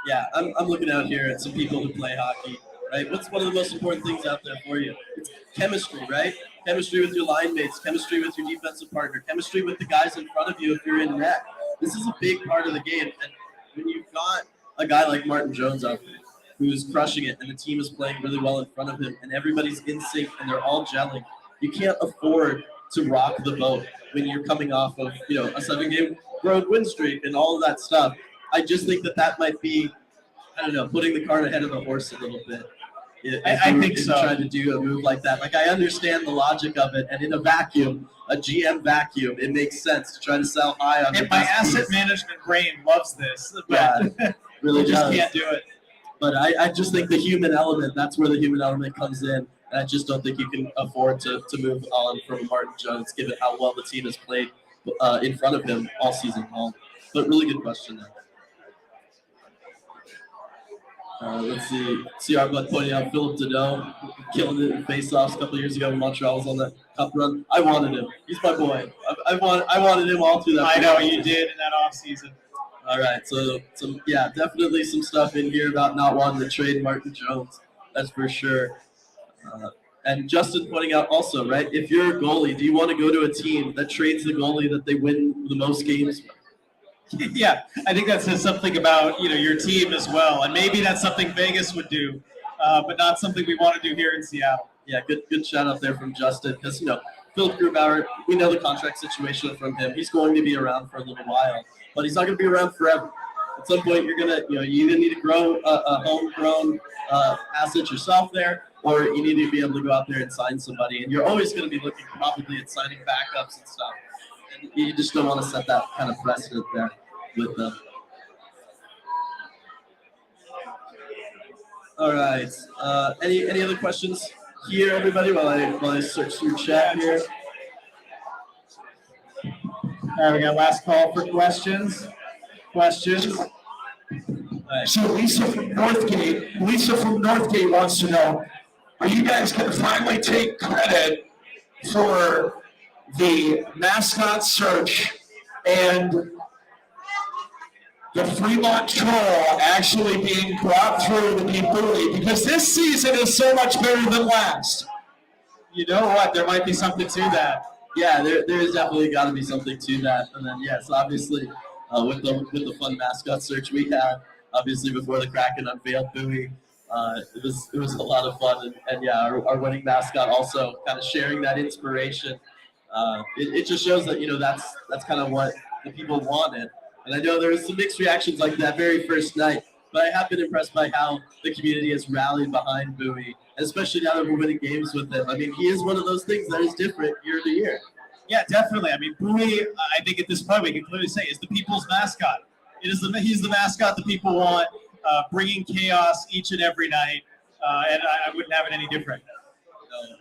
Yeah, I'm looking out here at some people who play hockey, right? What's one of the most important things out there for you? It's chemistry, right? Chemistry with your line mates, chemistry with your defensive partner, chemistry with the guys in front of you if you're in net. This is a big part of the game. And when you've got a guy like Martin Jones out there who's crushing it and the team is playing really well in front of him and everybody's in sync and they're all gelling, you can't afford to rock the boat when you're coming off of, a 7-game road win streak and all of that stuff. I just think that might be, putting the cart ahead of the horse a little bit. I think so. Trying to do a move like that. Like, I understand the logic of it, and in a vacuum, a GM vacuum, it makes sense to try to sell high on. And my asset management brain loves this. But yeah, really just can't do it. But I just think the human element, that's where the human element comes in. And I just don't think you can afford to move on from Martin Jones, given how well the team has played in front of him all season long. But really good question there. Let's see our butt pointing out Philip Dedeaux, killing it in face-offs a couple of years ago when Montreal was on that cup run. I wanted him. He's my boy. I wanted him all through that. I know you did in that offseason. All right, so definitely some stuff in here about not wanting to trade Martin Jones. That's for sure. And Justin pointing out also, right, if you're a goalie, do you want to go to a team that trades the goalie that they win the most games with? Yeah, I think that says something about your team as well, and maybe that's something Vegas would do, but not something we want to do here in Seattle. Yeah, good shout out there from Justin, because Philip Grubauer, we know the contract situation from him. He's going to be around for a little while, but he's not going to be around forever. At some point, you're gonna you either need to grow a homegrown asset yourself there, or you need to be able to go out there and sign somebody, and you're always going to be looking probably at signing backups and stuff. You just don't want to set that kind of precedent there with them. All right. Any other questions here, everybody? While I search through chat here. All right, we got last call for questions. So Lisa from Northgate wants to know, are you guys going to finally take credit for the mascot search and the Fremont Troll actually being brought through to be bullied? Because this season is so much better than last. You know what? There might be something to that. Yeah, there is definitely got to be something to that. And then yes, obviously with the fun mascot search we had, obviously before the Kraken unveiled Bowie, it was a lot of fun. And yeah, our winning mascot also kind of sharing that inspiration. It just shows that that's kind of what the people wanted. And I know there was some mixed reactions like that very first night, but I have been impressed by how the community has rallied behind Bowie, especially now that we're winning games with him. I mean, he is one of those things that is different year to year. Yeah, definitely. I mean, Bowie, I think at this point we can clearly say, is the people's mascot. He's the mascot the people want, bringing chaos each and every night, and I wouldn't have it any different.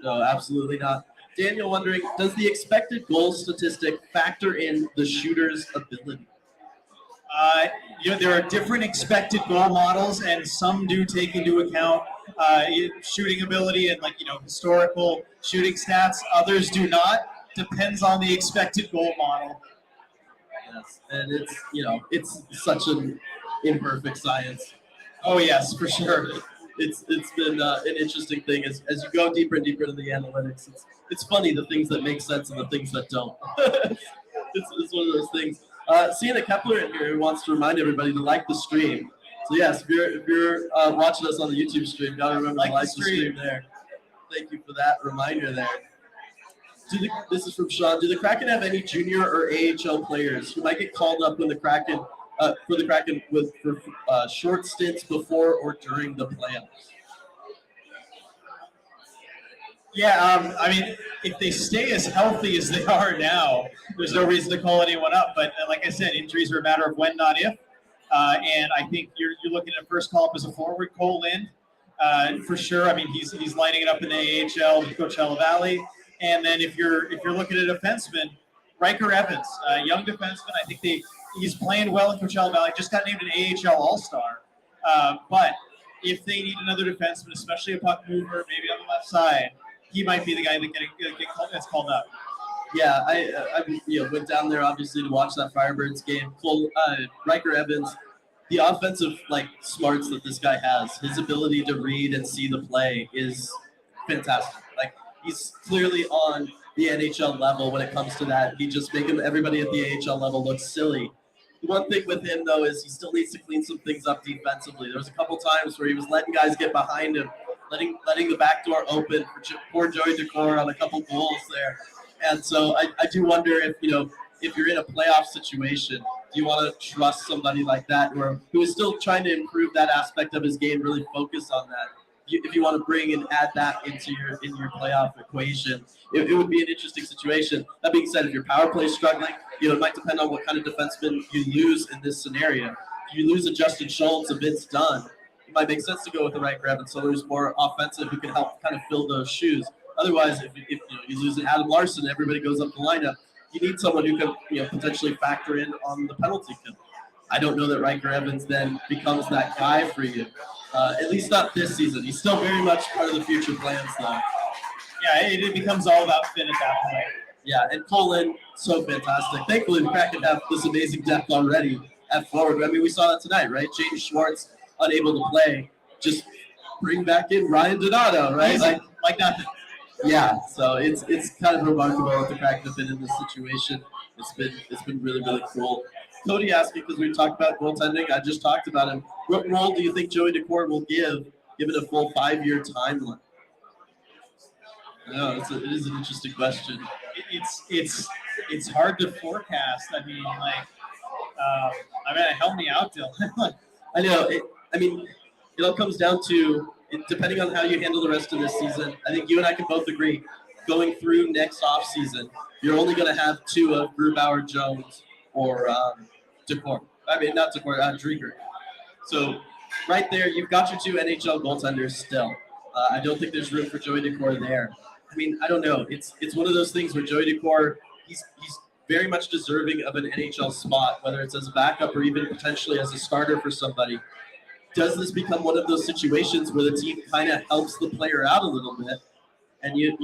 No, absolutely not. Daniel wondering, does the expected goal statistic factor in the shooter's ability? There are different expected goal models, and some do take into account shooting ability and historical shooting stats. Others do not. Depends on the expected goal model. Yes, and it's such an imperfect science. Oh yes, for sure. It's been an interesting thing as you go deeper and deeper into the analytics. It's funny the things that make sense and the things that don't. it's one of those things. Sienna Kepler in here who wants to remind everybody to like the stream. So yes, if you're watching us on the YouTube stream, gotta remember to like the stream there. Thank you for that reminder there. This is from Sean. Do the Kraken have any junior or AHL players who might get called up when the Kraken for short stints before or during the playoffs? Yeah, I mean, if they stay as healthy as they are now, there's no reason to call anyone up. But like I said, injuries are a matter of when, not if. And I think you're looking at first call up as a forward, Cole Lind, for sure. I mean, he's lighting it up in the AHL with Coachella Valley. And then if you're looking at a defenseman, Riker Evans, young defenseman, I think he's playing well in Coachella Valley. Just got named an AHL All-Star. But if they need another defenseman, especially a puck mover, maybe on the left side, he might be the guy that's called up. Yeah, I went down there obviously to watch that Firebirds game. Riker Evans, the offensive smarts that this guy has, his ability to read and see the play is fantastic. He's clearly on the NHL level when it comes to that. He just making everybody at the AHL level look silly. The one thing with him, though, is he still needs to clean some things up defensively. There was a couple times where he was letting guys get behind him, letting the back door open for poor Joey Daccord on a couple goals there. And so I do wonder if you're in a playoff situation, do you want to trust somebody like that who is still trying to improve that aspect of his game, really focus on that? If you want to bring and add that into your playoff equation, it would be an interesting situation. That being said, if your power play is struggling, it might depend on what kind of defenseman you lose in this scenario. If you lose a Justin Schultz, a Vince Dunn, it might make sense to go with the Riker Evans, so there's more offensive who can help kind of fill those shoes. Otherwise, if you lose an Adam Larson, everybody goes up the lineup. You need someone who can potentially factor in on the penalty kill. I don't know that Riker Evans then becomes that guy for you. At least not this season. He's still very much part of the future plans, though. Yeah, it becomes all about fit at that point. Yeah, and Colin, so fantastic. Thankfully, the Kraken have this amazing depth already at forward. I mean, we saw that tonight, right? James Schwartz unable to play. Just bring back in Ryan Donato, right? Like nothing. Yeah, so it's kind of remarkable that the Kraken have been in this situation. It's been really, really cool. Cody asked me, because we talked about goaltending, I just talked about him. What role do you think Joey Daccord will given a full 5-year timeline? No, it is an interesting question. It's hard to forecast. I mean, help me out, Dylan. I know. It all comes down to depending on how you handle the rest of this season. I think you and I can both agree, going through next off season, you're only going to have two of Grubauer, Jones, or Daccord. I mean, not Daccord, Drieger. So right there, you've got your two NHL goaltenders still. I don't think there's room for Joey Daccord there. I mean, I don't know. It's one of those things where Joey Daccord, he's very much deserving of an NHL spot, whether it's as a backup or even potentially as a starter for somebody. Does this become one of those situations where the team kind of helps the player out a little bit, and you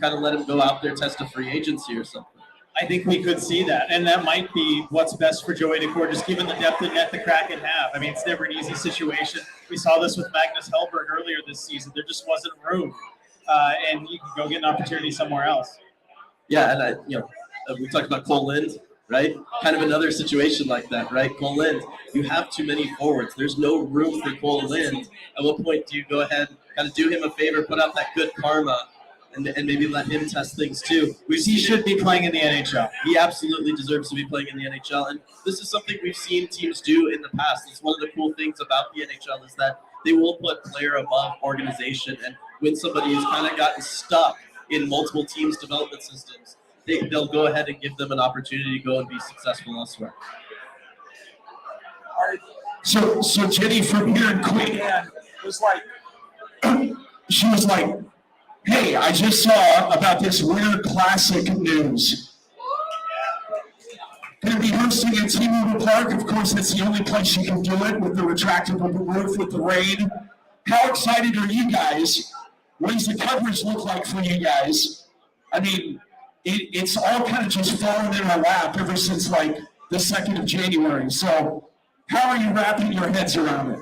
kind of let him go out there, test a free agency or something? I think we could see that, and that might be what's best for Joey Daccord, just given the depth of net the Kraken have. I mean, it's never an easy situation. We saw this with Magnus Hellberg earlier this season. There just wasn't room, and you can go get an opportunity somewhere else. Yeah, and we talked about Cole Lind, right? Kind of another situation like that, right? Cole Lind, you have too many forwards. There's no room for Cole Lind. At what point do you go ahead, kind of do him a favor, put out that good karma, and maybe let him test things too? He should be playing in the NHL. He absolutely deserves to be playing in the NHL, and this is something we've seen teams do in the past. It's one of the cool things about the NHL is that they will put player above organization, and when somebody has kind of gotten stuck in multiple teams' development systems, they'll go ahead and give them an opportunity to go and be successful elsewhere. So Jenny from here in Queen Anne was like, she was like, hey, I just saw about this Winter Classic news. Going to be hosting at T-Mobile Park. Of course, that's the only place you can do it with the retractable roof with the rain. How excited are you guys? What does the coverage look like for you guys? I mean, it's all kind of just fallen in our lap ever since like the 2nd of January. So how are you wrapping your heads around it?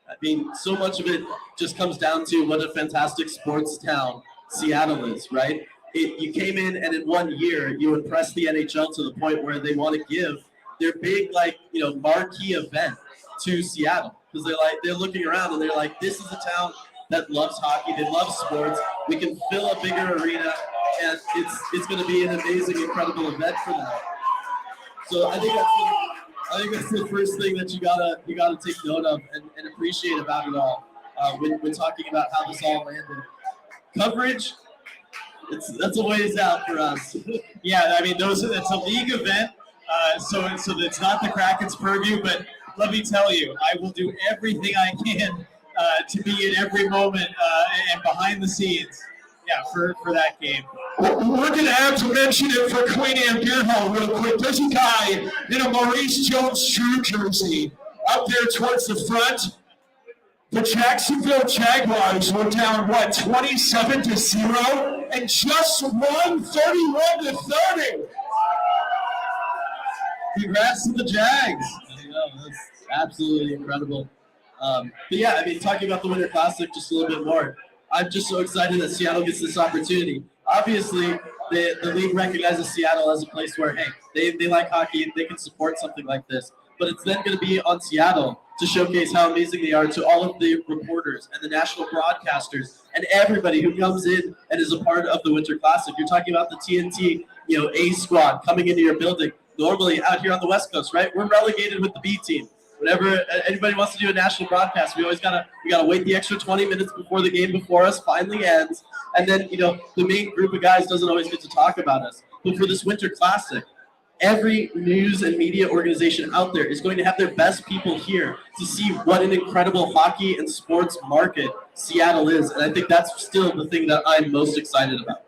I mean, so much of it just comes down to what a fantastic sports town Seattle is, right? You came in, and in 1 year, you impressed the NHL to the point where they want to give their big, marquee event to Seattle, because they're looking around and they're like, this is a town that loves hockey, they love sports. We can fill a bigger arena, and it's going to be an amazing, incredible event for them. So I think that's the first thing that you gotta take note of and appreciate about it all when talking about how this all landed. Coverage, that's a ways out for us. Yeah, I mean, it's a league event, so it's not the Kraken's purview. But let me tell you, I will do everything I can to be in every moment and behind the scenes. Yeah, for that game. We're going to have to mention it for Queen Anne Beer Hall real quick. There's a guy in a Maurice Jones-Drew jersey up there towards the front. The Jacksonville Jaguars were down, 27-0, and just won 31-30. Congrats to the Jags. That's absolutely incredible. But yeah, I mean, talking about the Winter Classic just a little bit more, I'm just so excited that Seattle gets this opportunity. Obviously, the league recognizes Seattle as a place where, hey, they like hockey, they can support something like this. But it's then going to be on Seattle to showcase how amazing they are to all of the reporters and the national broadcasters and everybody who comes in and is a part of the Winter Classic. You're talking about the TNT, A squad coming into your building. Normally out here on the West Coast, right? We're relegated with the B team. Whenever anybody wants to do a national broadcast, we gotta wait the extra 20 minutes before the game before us finally ends, and then the main group of guys doesn't always get to talk about us. But for this Winter Classic, every news and media organization out there is going to have their best people here to see what an incredible hockey and sports market Seattle is, and I think that's still the thing that I'm most excited about.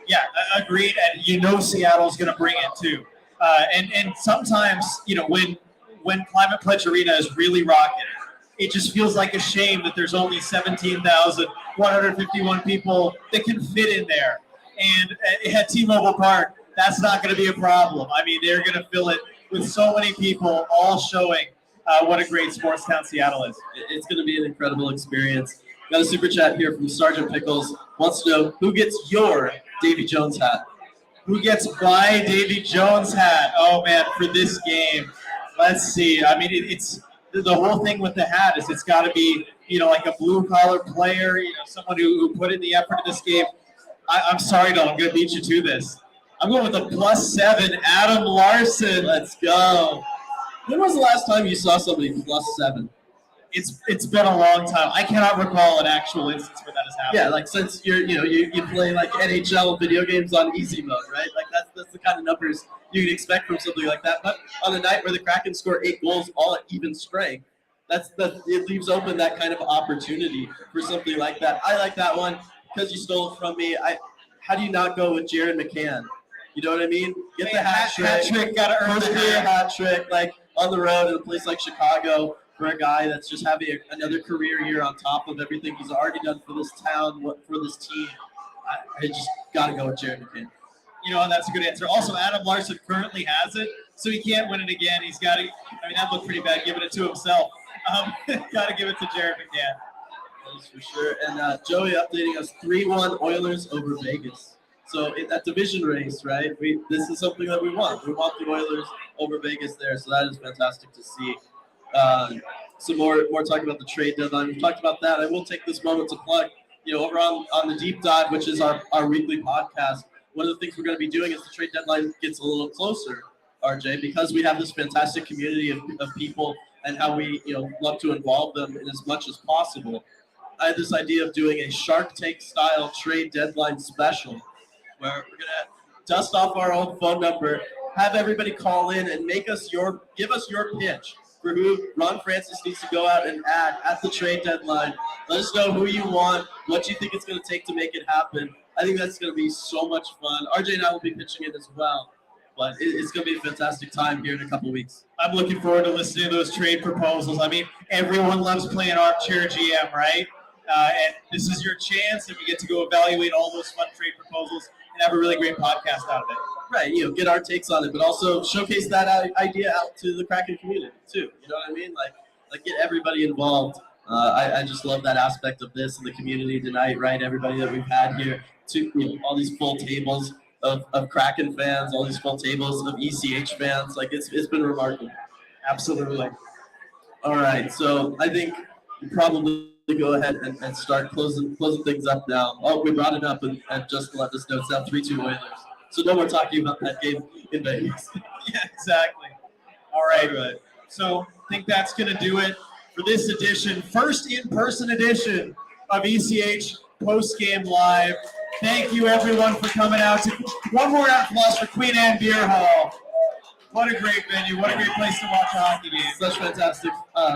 Yeah, agreed, and Seattle's going to bring it too. And sometimes when Climate Pledge Arena is really rocking, it just feels like a shame that there's only 17,151 people that can fit in there. And at T-Mobile Park, that's not going to be a problem. I mean, they're going to fill it with so many people all showing what a great sports town Seattle is. It's going to be an incredible experience. Got a super chat here from Sergeant Pickles. Wants to know, who gets your Davy Jones hat? Who gets my Davy Jones hat? Oh, man, for this game. Let's see. I mean, it's the whole thing with the hat is it's got to be, like a blue-collar player, someone who put in the effort in this game. I'm sorry, Don, I'm going to beat you to this. I'm going with a +7, Adam Larson. Let's go. When was the last time you saw somebody +7? It's been a long time. I cannot recall an actual instance where that has happened. Yeah, like since you play like NHL video games on easy mode, right? Like that's the kind of numbers you can expect from something like that. But on a night where the Kraken score 8 goals all at even strength, it leaves open that kind of opportunity for something like that. I like that one because you stole it from me. How do you not go with Jared McCann? You know what I mean? Get the hat trick. Gotta earn First the career hat. hat trick, like on the road in a place like Chicago, for a guy that's just having another career year on top of everything he's already done for this town, for this team. I just gotta go with Jared McCann. You know, and that's a good answer. Also, Adam Larson currently has it, so he can't win it again. He's got to. I mean, that looked pretty bad giving it to himself. Got to give it to Jared McCann. That's for sure. And Joey updating us 3-1 Oilers over Vegas. So in that division race, right? This is something that we want. We want the Oilers over Vegas there. So that is fantastic to see. Some more talking about the trade deadline. We've talked about that. I will take this moment to plug. Over on the deep dive, which is our weekly podcast. One of the things we're going to be doing as the trade deadline gets a little closer, RJ, because we have this fantastic community of people and how we love to involve them in as much as possible. I had this idea of doing a Shark Tank style trade deadline special where we're going to dust off our old phone number, have everybody call in and give us your pitch for who Ron Francis needs to go out and add at the trade deadline. Let us know who you want, what you think it's going to take to make it happen. I think that's going to be so much fun. RJ and I will be pitching it as well, but it's going to be a fantastic time here in a couple weeks. I'm looking forward to listening to those trade proposals. I mean, everyone loves playing armchair GM, right? And this is your chance, and we get to go evaluate all those fun trade proposals and have a really great podcast out of it. Right, get our takes on it, but also showcase that idea out to the Kraken community too. You know what I mean? Like get everybody involved. I just love that aspect of this and the community tonight, right? Everybody that we've had here, all these full tables of Kraken fans, all these full tables of ECH fans. Like it's been remarkable. Absolutely. All right, so I think we probably go ahead and start closing things up now. Oh, we brought it up and just let us know it's now 3-2 Oilers. So no more talking about that game in Vegas. Yeah, exactly. All right. So I think that's going to do it for this edition, first in-person edition of ECH Postgame Live. Thank you, everyone, for coming out to one more applause for Queen Anne Beer Hall. What a great venue. What a great place to watch a hockey game. Such fantastic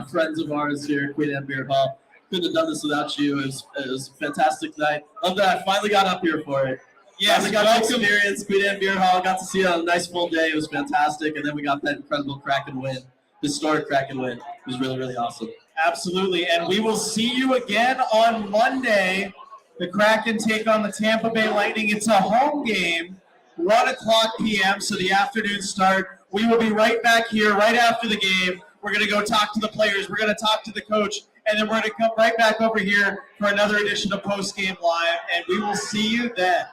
friends of ours here at Queen Anne Beer Hall. Couldn't have done this without you. It was a fantastic night. Love that I finally got up here for it. Yes, I got to experience Queen Anne Beer Hall. Got to see it on a nice full day. It was fantastic. And then we got that incredible Kraken win. Historic Kraken win. It was really, really awesome. Absolutely. And we will see you again on Monday. The Kraken take on the Tampa Bay Lightning. It's a home game, 1:00 p.m., so the afternoon start. We will be right back here right after the game. We're going to go talk to the players. We're going to talk to the coach. And then we're going to come right back over here for another edition of Postgame Live. And we will see you then.